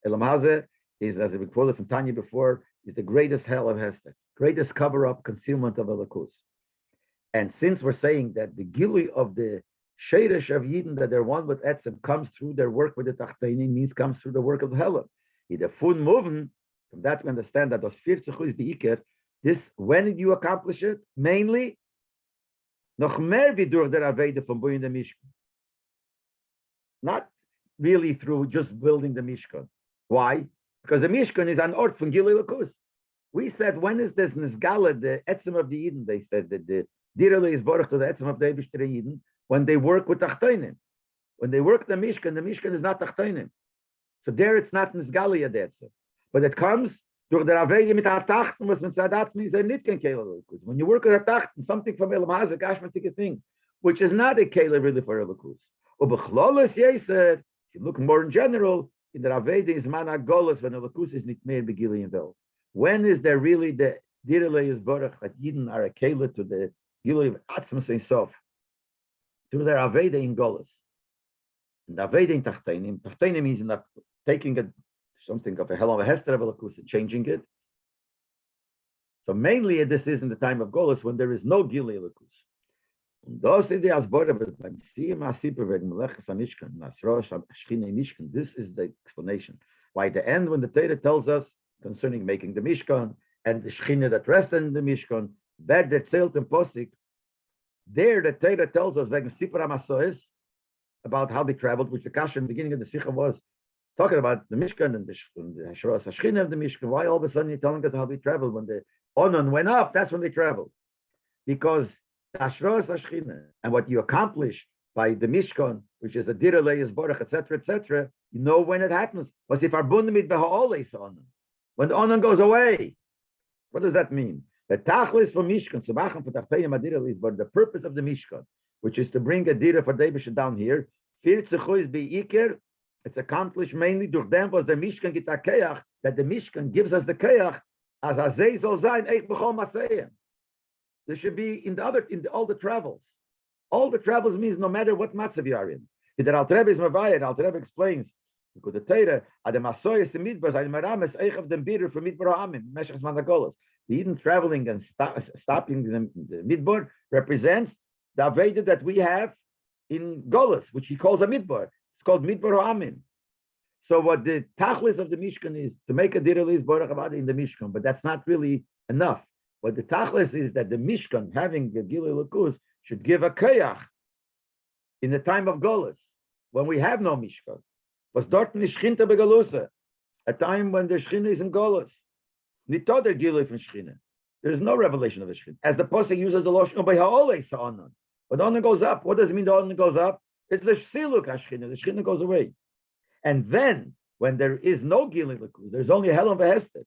Elam Hazeh is, as we quoted from Tanya before, is the greatest hell of Hester, greatest cover-up, concealment of Elokus. And since we're saying that the Gilui of the Shadish of Yidden, that they're one with Etzem, comes through their work with the Tachteinim, means comes through the work of Hell. The Fun Moven, from that we understand that those 40 is the Iker. This, when did you accomplish it? Mainly, noch mehr wie durch der Aveda von Boyin der Mishkan. Not really through just building the Mishkan. Why? Because the Mishkan is an ort from Gilui Lakus. We said, when is this Nisgala, the Etzem of the Eden? They said that the Direle is Baruch to the Etzem of the Eibishter Eden, when they work with Tachteinim. When they work the Mishkan is not Tachteinim. So there it's not Nisgala yet Etzem. But it comes durch der Aveda mit Tachten, was mit Sadat means they're not Kela Lakus. When you work with a Tachten, something from Elam Hazeh, Gashmatik things, which is not a Kela really for Lakus. Ubechlolos Yeser, if you look more in general, in the Aveda is Mana Golos, when Lakus is not made Begili involved. When is there really the Direle is Baruch that Yidden are a Kela to the Gilui of Atzmus and Sof, to their Aveda in Golos? And Aveda in Tachteinim, Tachteinim means not taking something of a hell of a Hester of Lakus and changing it. So mainly this is in the time of Golos when there is no Gilui Lakus. This is the explanation why the end when the Torah tells us concerning making the Mishkan and the Shechina that rests in the Mishkan, that zählt in Posik, there the Torah tells us wegen Sipur HaMasois about how they traveled, which the Kasha in the beginning of the Sicha was talking about the Mishkan and the Shroas HaShechina of the Mishkan. Why all of a sudden you're telling us how they traveled? When the Onan went up, that's when they traveled. Because Ashros Ashchina, and what you accomplish by the Mishkan, which is the Direle is Baruch, etc., you know when it happens. Was if Arbundim mit Beha'olei Onan. When the Onan goes away. What does that mean? The Tachlis for Mishkan, Subachan for Tachteinim Direle is, but the purpose of the Mishkan, which is to bring a Dira for Davish down here, it's accomplished mainly durch them was the Mishkan git keach, that the Mishkan gives us the keach as Azei Zol Zayin Eich B'chol Maseyim. There should be in all the travels. All the travels means no matter what matzav you are in. The Alter Rebbe is Mavayed. Alter Rebbe explains because the Torah Adam Asoyes and Midbar Zayin Marames Eich of them bitter for Midbar Ha'amim Meshachas Managolos. The Eden traveling and stopping the Midbar represents the Aveda that we have in Golos, which he calls a Midbar. It's called Midbar Ha'amim. So what the Tachlis of the Mishkan is to make a Direle Baruch Abad in the Mishkan, but that's not really enough. What the Tachlis is that the Mishkan, having the Gilui Lakus, should give a Kayach in the time of Golos, when we have no Mishkan. Was dort nicht Schinte begalusa, a time when the Shchina is in Golus. Nitoder Gilui from Shchina. There is no revelation of the Shchina. As the Pasuk uses the Lashon by Ha'olei Sa'anan. When the Onan goes up, what does it mean the Onan goes up? It's the Shiluk HaShchina. The Shchina goes away. And then, when there is no Gilui Lakus, there's only a Helam Vehester.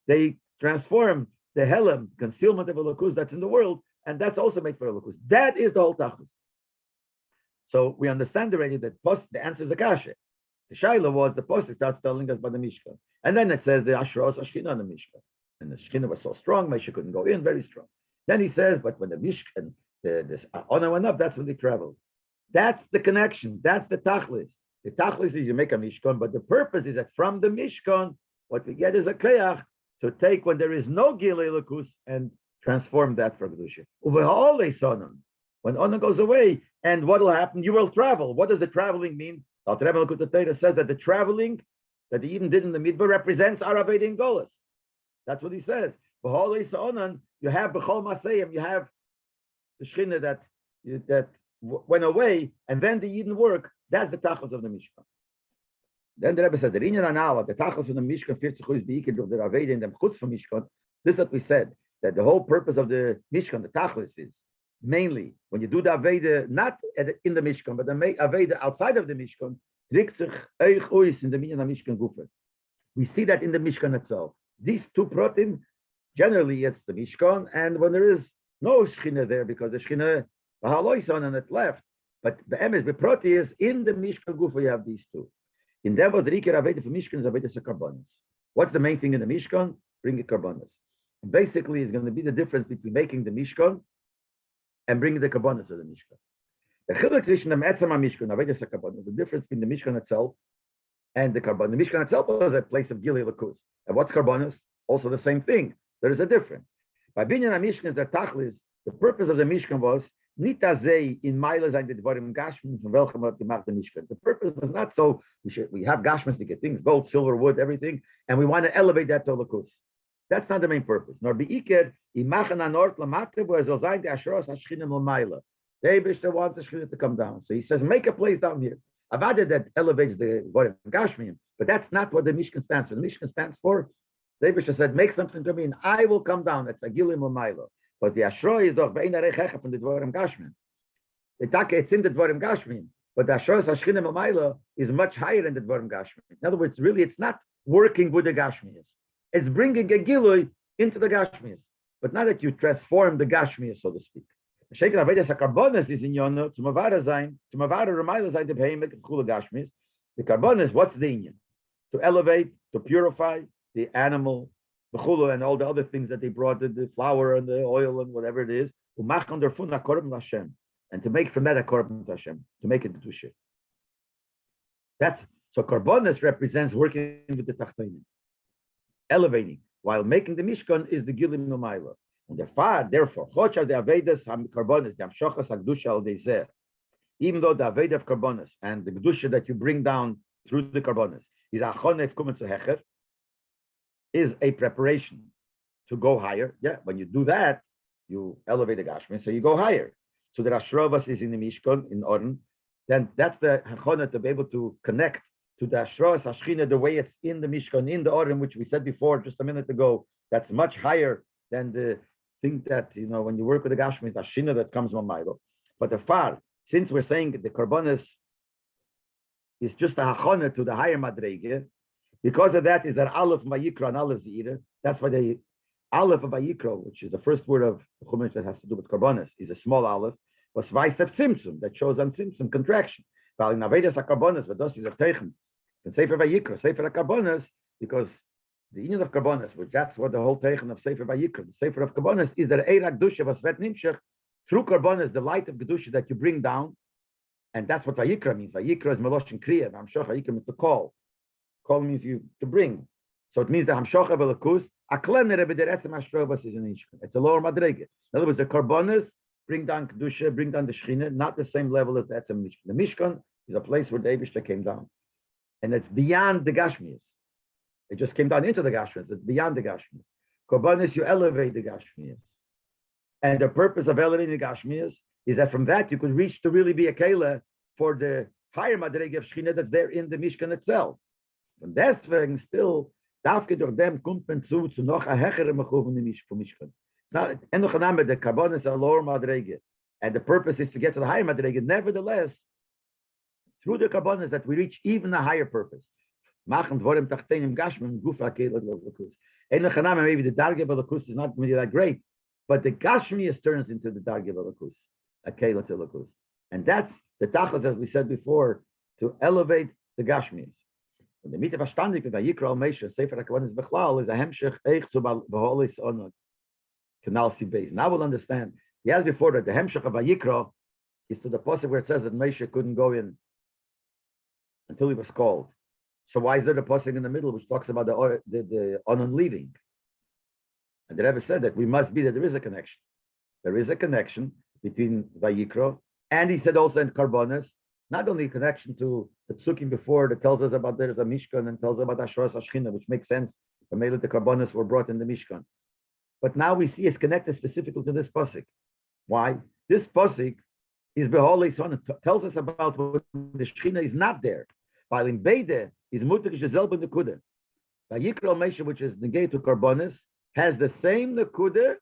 They transform the Helam, concealment of a Lakus that's in the world, and that's also made for a Lakus. That is the whole Tachlis. So we understand already that the answer is the Kasha. The Shaila was the Pasuk starts telling us about the Mishkan. And then it says the Ashros Ashkina on the Mishkan. And the Shkina was so strong, Moshe couldn't go in, very strong. Then he says, but when the Mishkan, this honor went up, that's when they traveled. That's the connection. That's the Tachlis. The Tachlis is you make a Mishkan, but the purpose is that from the Mishkan, what we get is a Keach to take when there is no Gilei Lakus and transform that for Kedusha. When honor goes away, and what will happen? You will travel. What does the traveling mean? The Likkutei says that the traveling that the Eden did in the Midbar represents Arabed in Golas. That's what he says. You have B'chol Masayim, you have the Shechina that went away, and then the Eden work. That's the Tachos of the Mishkan. Then the Rebbe said, the Inyan Anala, the Tachos of the Mishkan, 50 Chus Beikid of the Raveda in the Chutz from Mishkan. This is what we said, that the whole purpose of the Mishkan, the Tachos, is mainly when you do the Aveda, not in the Mishkan, but the Aveda outside of the Mishkan, in the Minyan Mishkan Gufer. We see that in the Mishkan itself. These two protim, generally it's the Mishkan, and when there is no Shechina there, because the Shechina, the Haloison, and it left, but the Emes, the Proti is in the Mishkan Gufa, you have these two. In them was the Rikir Aveda for Mishkan is Aveda Karbonis. What's the main thing in the Mishkan? Bring it Karbonis. Basically, it's going to be the difference between making the Mishkan and bringing the Karbonis of the Mishkan. The Chiluk Zwischen dem Etzema Mishkan, Aveda Karbonis, the difference between the Mishkan itself and the Karbonis. The Mishkan itself was a place of Gilei Lakus. And what's Karbonis? Also the same thing. There is a difference. By Binyan HaMishkan, the Tachlis, the purpose of the Mishkan was Nitazei in Meilas and the Dvarim Gashmim from Welchem of the Mishkan. The purpose was not so we have Gashmim to get things, gold, silver, wood, everything, and we want to elevate that to Lakus. That's not the main purpose. Nor Be'iker, Imachan Anort Lamatev, where Zolzain the Ashros Hashchinim L'Maila. The Eibishter wants the Shchina to come down. So he says, make a place down here. Avada that elevates the Dvarim Gashmim, but that's not what the Mishkan stands for. The Mishkan stands for, the Eibishter said, make something to me, and I will come down. That's a Gilim L'Maila. But the Ashro is doch bein arechecha from the Dvarim Gashmin. The Taka, it's in the Dvarim Gashmin, but the Ashro Hashchinim L'Maila is much higher than the Dvarim Gashmin. In other words, really, it's not working with the Gashmias. It's bringing a Gilui into the Gashmias, but not that you transform the Gashmias, so to speak. The Sheikh Avedas HaKarbonis is in Yono, to Mavara Zayin, to Mavara Ramaila Zayin, the Behemek and Chula Gashmias. The Karbonis, what's the Inyan? To elevate, to purify the animal, the chulu and all the other things that they brought, the flour and the oil and whatever it is, and to make from that a korban to Hashem, to make it to Tushir. That's so. Karbonis represents working with the tachtonim, elevating, while making the mishkan is the gilim nomaila. And therefore, chocha the avedas karbonis, the amshochas hagdusha al deizeh. Even though the aveda of karbonis and the kedusha that you bring down through the karbonis is achonef kumen to hecher, is a preparation to go higher. Yeah, when you do that, you elevate the Gashmin, so you go higher. So the Ashrovas is in the Mishkan, in Oren. Then that's the Hachona to be able to connect to the Ashrovas Hashchina the way it's in the Mishkan, in the Oren, which we said before just a minute ago. That's much higher than the thing that, when you work with the Gashmin, the Hashchina that comes from Mailo. But the far, since we're saying the Karbonis is just a Hachona to the higher Madrege, because of that is that Aleph Vayikra and Aleph Zeira. That's why the Aleph of Vayikra, which is the first word of the Chumash that has to do with Karbonis, is a small Aleph, was Vaisef Simsum, that shows on Simsum, contraction. While in Avedas HaKarbonis, but those is a Teichen, and Sefer Vayikra, Sefer HaKarbonis, because the union of Karbonis, which that's what the whole Teichen of Sefer Vayikra, the Sefer of Karbonis, is that Eirak Dusha was Vet Nimshech, through Karbonis, the light of Kedusha that you bring down, and that's what Vayikra means. Vayikra is Melosh and Kriya, Vayikra means to call. Call means you to bring. So it means the Hamshocha Velakus, Aklener Bederetzem Ashrovas is an Ishkan. It's a lower Madrege. In other words, the Karbonis bring down Kedusha, bring down the Shechina, not the same level as the Etzem Mishkan. The Mishkan is a place where the Eibishter came down. And it's beyond the Gashmias. It just came down into the Gashmias. It's beyond the Gashmias. Karbonis, you elevate the Gashmias. And the purpose of elevating the Gashmias is that from that you could reach to really be a kela for the higher madrege of Shechina that's there in the Mishkan itself. And deswegen still, dafke durch dem kommt man zu noch a hechere Mechuv in the Mishkan. It's not, the carbon is a lower madrege, and the purpose is to get to the higher madrege. Nevertheless, through the carbon that we reach even a higher purpose. Machen dvorim tachtenim gashmim gufa kela l'lakus. Maybe the darge b'lakus is not really that great, but the gashmius turns into the darge b'lakus, a kela to lakus, and that's the tachas, as we said before, to elevate the gashmius. And the mita verstandig with Vayikra Meisha Sefer HaKavanis Bechlal is a hemshech eich zu b'holis onod canal si base. Now we'll understand. He asked before that the hemshech of Vayikra is to the pasuk where it says that Meisha couldn't go in until he was called. So why is there the pasuk in the middle which talks about the onon leaving? And the Rebbe said that we must be that there is a connection. There is a connection between Vayikra and he said also in Karbonis, not only a connection to the psukim before that tells us about there's a Mishkan and tells us about Ashras Ashchina, which makes sense. The Mele the Karbonis were brought in the Mishkan. But now we see it's connected specifically to this pasuk. Why? This pasuk is Beholei Son. Tells us about when the Shechina is not there. While in Beide is Mutter Gezelben the Kude. Vayikra Meisha, which is negate to Karbonis, has the same Nekude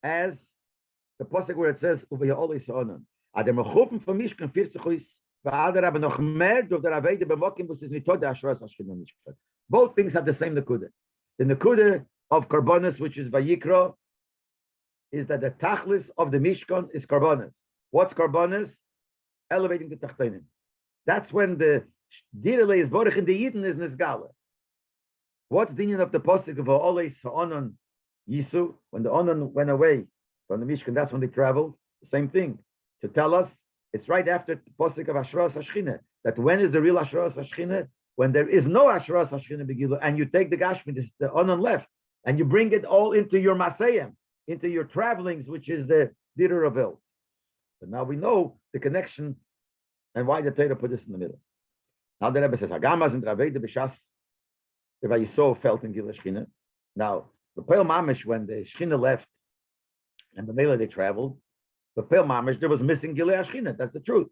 as the pasuk where it says Uveholei Sonon. Adem Mechufen from Mishkan 40 aber noch mehr durch der Aveide bemokim, was is mitod Ashras Ashchina Mishkan. Both things have the same Nekude. The Nekude of Karbonis, which is Vayikra, is that the Tachlis of the Mishkan is Karbonis. What's Karbonis? Elevating the Tachtenim. That's when the Direle is Borich in the Yidden is Nisgala. What's the union of the Posik of Ha'oleis Ha'onon Yisu? When the Onon went away from the Mishkan, that's when they traveled. The same thing. To tell us, it's right after the Posik of Ashras Ashchina, that when is the real Ashras Ashchina? When there is no Ashras Ashchina Begilu, and you take the Gashmi, the Onon left, and you bring it all into your Masayim, into your travelings, which is the Direr of Il. But now we know the connection and why the Torah put this in the middle. Now the Rebbe says, Hagamas and Raveda B'Shas, the Vayiso felt in Gila Shchina. Now, the Peil Mamish, when the Shchina left, and the Mela they traveled, the Peil Mamish, there was missing Gila Shchina. That's the truth.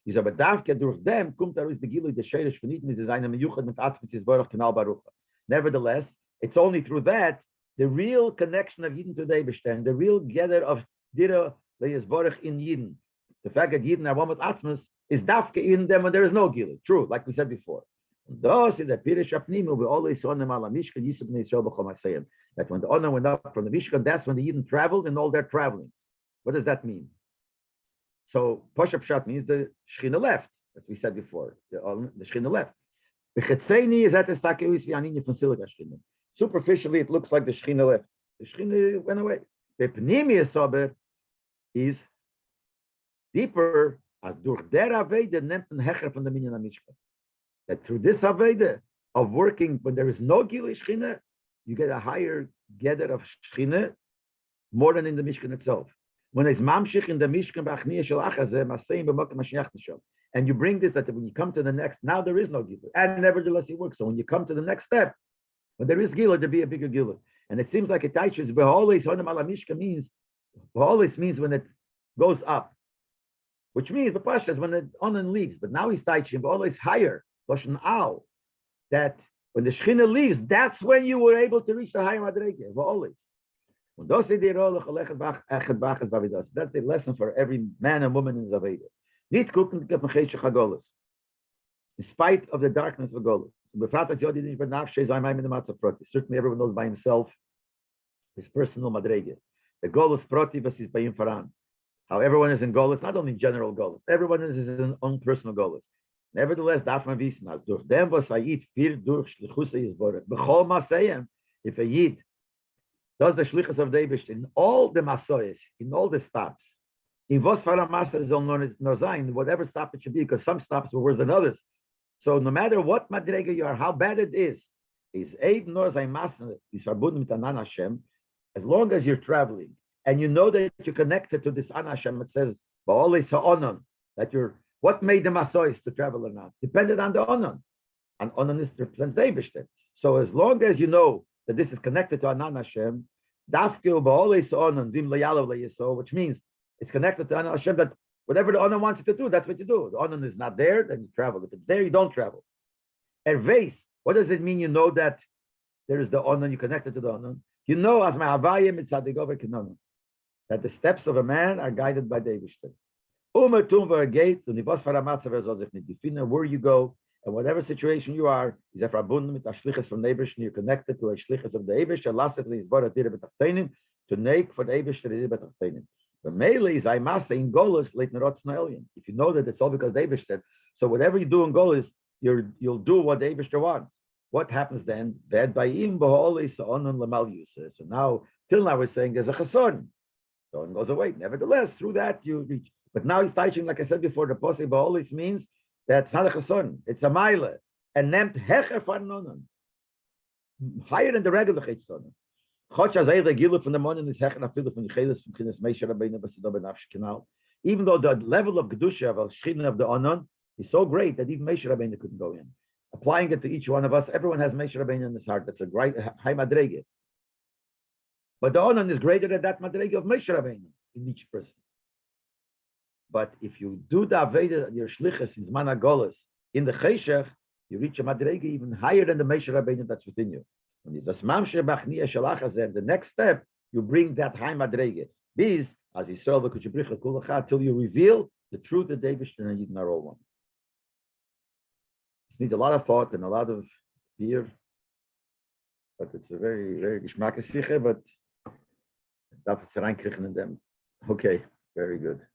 He said, but Davke durch dem, kommt is the Gila, the Sheirish V'nitin, is eine Meyuchad mit Atzmis, is Baruch Kanal Baruch. Nevertheless, it's only through that the real connection of Yidden today bestehen, the real gather of Dira Le'yizborich in Yidden. The fact that Yidden are one with Atzmas is Dafke in them when there is no Gila. True, like we said before. Thus, in the Pirish Apnimu, we always saw them ala Mishkan, Yisub Neisrael B'chom HaSeyim. That when the Onan went up from the Mishkan, that's when the Yidden traveled in all their travelings. What does that mean? So, Poshup Pshat means the Shechina left, as we said before. The Shechina left. The Chetzeni is at the Stakeus V'Aninyi from Silica Shechina. Superficially, it looks like the Shechina left. The Shechina went away. The Pneumiya Sober is deeper as durch der Aveda nimmt ein Hecher von der Minyan HaMishkan. That through this Aveda of working when there is no Gilui Shechina, you get a higher gather of Shechina more than in the Mishkan itself. When it's Mamshich in the Mishkan B'Achniya Shel Achazeh, Maseim B'Mokim HaShiach Nishom. And you bring this that when you come to the next, now there is no Gilui. And nevertheless it works. So when you come to the next step, when there is Gilui, there be a bigger Gilui. And it seems like it teaches Be'holis Honam Ala Mishkan means, Be'holis means when it goes up. Which means the Pasha is when the Onan leaves. But now he's teaching Be'holis higher, Loshen Al, that when the Shechina leaves, that's when you were able to reach the higher Madrege, Be'holis. That's the lesson for every man and woman in Zaveda. In spite of the darkness of Golos. Certainly everyone knows by himself his personal madrege. The Golos proti is by him faran. How everyone is in Golos, not only general Golos, everyone is in his own personal Golos. Nevertheless, darf man wissen, als durch dem, was Yid viel durch Shlichus Yisborach, b'chol Masayim, if a Yid does the Shlichus of David in all the Masoyes, in all the stops, in was for a master is nor sein, whatever stop it should be, because some stops were worse than others. So no matter what madrege you are, how bad it is Eid nor sein master is verbunden mit Anan Hashem, as long as you're traveling and you know that you're connected to this Anan Hashem, it says Ba'olei Sa'onon, that you're what made the Masoyes to travel or not depended on the Onon, and Onon is represents David. So as long as you know that this is connected to Anan Hashem, which means It's connected to Anan Hashem that whatever the Anan wants you to do, that's what you do. The Anan is not there, then you travel. If it's there, you don't travel. Erveis, what does it mean? You know that there is the Anan, you connected to the Anan. You know, as my Havayim, it's Adigova Kinanan, that the steps of a man are guided by the Eibishter. Where you go, and whatever situation you are, is verbunden mit Ashlichus from the Eibishter, you're connected to a Shlichus of the Eibishter, lastly, is Barat Dire Betachtenim, to make for the Eibishter Dire Betachtenim. The Melee is Aimasa in Golos, late Nerotz Noelian. If you know that it's all because the Eibishter, so whatever you do in Golos, you'll do what the Eibishter wants. What happens then? That by im b'holis onon lamal yuseh. So now, till now, we're saying there's a chason. So it goes away. Nevertheless, through that you reach. But now he's teaching, like I said before, the posei b'holis means that it's not a chason, it's a mile. And named hecher farnonon, higher than the regular chetzon. Choch azay regilu from the morning is hecher afilu from the chelis from chinas meisha rabbeinu b'sido benafsh canal. Even though the level of kedusha of shchina of the onon is so great that even meisha rabbeinu couldn't go in. Applying it to each one of us, everyone has Moshe Rabbeinu in his heart. That's a great high madrege. But the onan is greater than that madrege of Moshe Rabbeinu in each person. But if you do the Aveda, your shlichus in Zman HaGolus, in the Cheshach, you reach a madrege even higher than the Moshe Rabbeinu that's within you. And the next step, you bring that high madrege. These, as he saw, till you reveal the truth that David and Yidden are all one. Needs a lot of thought and a lot of beer, but it's a very, very geschmackes sicher, but darf es reinkriegen in them. Okay, very good.